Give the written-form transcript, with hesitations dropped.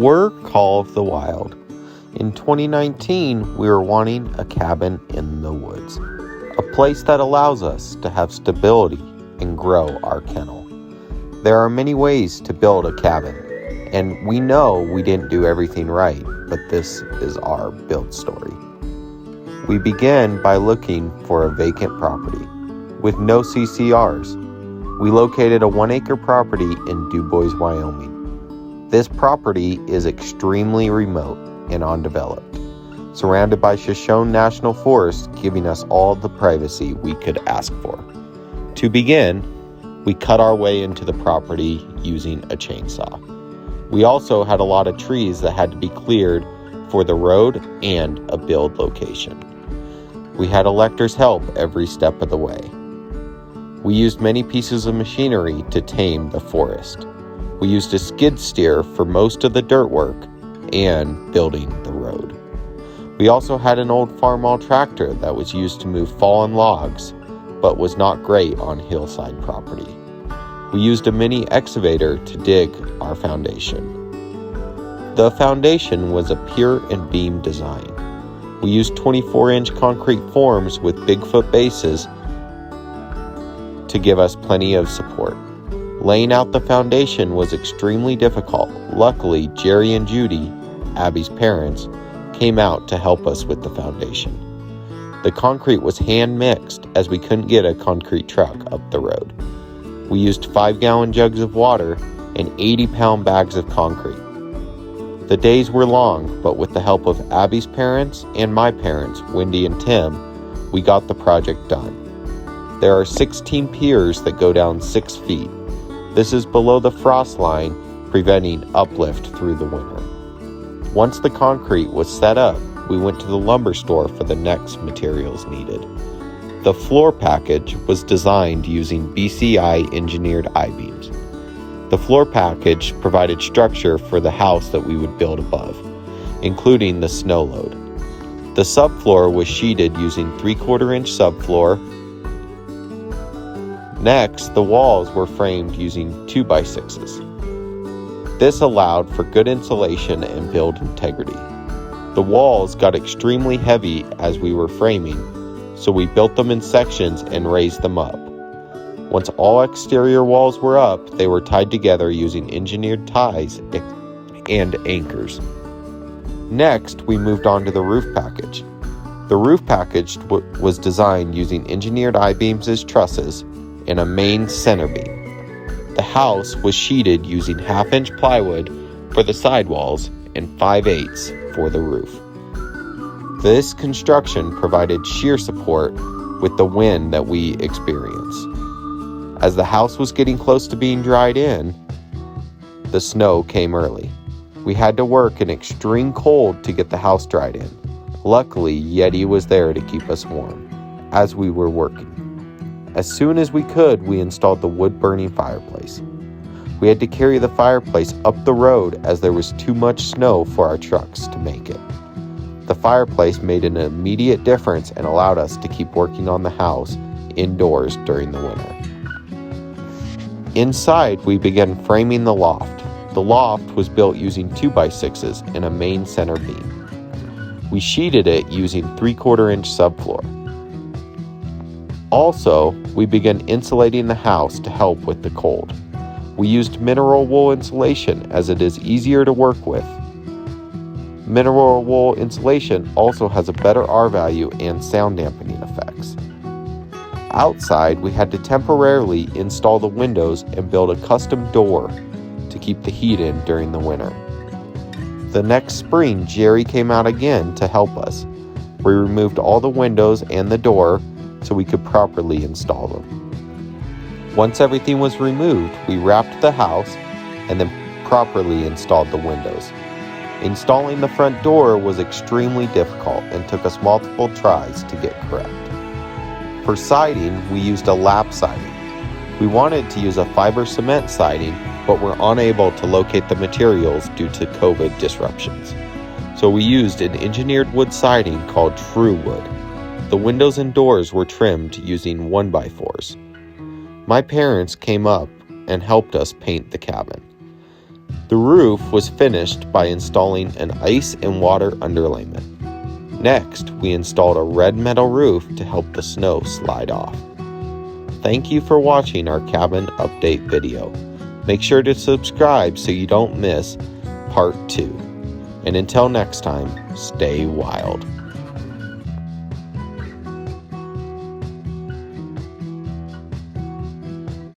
We're Call of the Wild. In 2019, we were wanting a cabin in the woods, a place that allows us to have stability and grow our kennel. There are many ways to build a cabin, and we know we didn't do everything right, but this is our build story. We began by looking for a vacant property with no CCRs. We located a 1-acre property in DuBois, Wyoming. This property is extremely remote and undeveloped, surrounded by Shoshone National Forest, giving us all the privacy we could ask for. To begin, we cut our way into the property using a chainsaw. We also had a lot of trees that had to be cleared for the road and a build location. We had electors help every step of the way. We used many pieces of machinery to tame the forest. We used a skid steer for most of the dirt work and building the road. We also had an old farmall tractor that was used to move fallen logs, but was not great on hillside property. We used a mini excavator to dig our foundation. The foundation was a pier and beam design. We used 24-inch concrete forms with Bigfoot bases to give us plenty of support. Laying out the foundation was extremely difficult. Luckily, Jerry and Judy, Abby's parents, came out to help us with the foundation. The concrete was hand mixed as we couldn't get a concrete truck up the road. We used 5-gallon jugs of water and 80-pound bags of concrete. The days were long, but with the help of Abby's parents and my parents, Wendy and Tim, we got the project done. There are 16 piers that go down 6 feet. This is below the frost line, preventing uplift through the winter. Once the concrete was set up, we went to the lumber store for the next materials needed. The floor package was designed using BCI engineered I-beams. The floor package provided structure for the house that we would build above, including the snow load. The subfloor was sheeted using 3/4-inch subfloor. Next, the walls were framed using 2x6s. This allowed for good insulation and build integrity. The walls got extremely heavy as we were framing, so we built them in sections and raised them up. Once all exterior walls were up, they were tied together using engineered ties and anchors. Next, we moved on to the roof package. The roof package was designed using engineered I-beams as trusses and a main center beam. The house was sheeted using 1/2-inch plywood for the sidewalls and 5/8 for the roof. This construction provided shear support with the wind that we experienced. As the house was getting close to being dried in, the snow came early. We had to work in extreme cold to get the house dried in. Luckily, Yeti was there to keep us warm as we were working. As soon as we could, we installed the wood-burning fireplace. We had to carry the fireplace up the road as there was too much snow for our trucks to make it. The fireplace made an immediate difference and allowed us to keep working on the house indoors during the winter. Inside, we began framing the loft. The loft was built using 2x6s and a main center beam. We sheeted it using 3/4-inch subfloor. Also, we began insulating the house to help with the cold. We used mineral wool insulation as it is easier to work with. Mineral wool insulation also has a better R value and sound dampening effects. Outside, we had to temporarily install the windows and build a custom door to keep the heat in during the winter. The next spring, Jerry came out again to help us. We removed all the windows and the door so we could properly install them. Once everything was removed, we wrapped the house and then properly installed the windows. Installing the front door was extremely difficult and took us multiple tries to get correct. For siding, we used a lap siding. We wanted to use a fiber cement siding, but were unable to locate the materials due to COVID disruptions. So we used an engineered wood siding called True Wood. The windows and doors were trimmed using 1x4s. My parents came up and helped us paint the cabin. The roof was finished by installing an ice and water underlayment. Next, we installed a red metal roof to help the snow slide off. Thank you for watching our cabin update video. Make sure to subscribe so you don't miss part 2. And until next time, stay wild.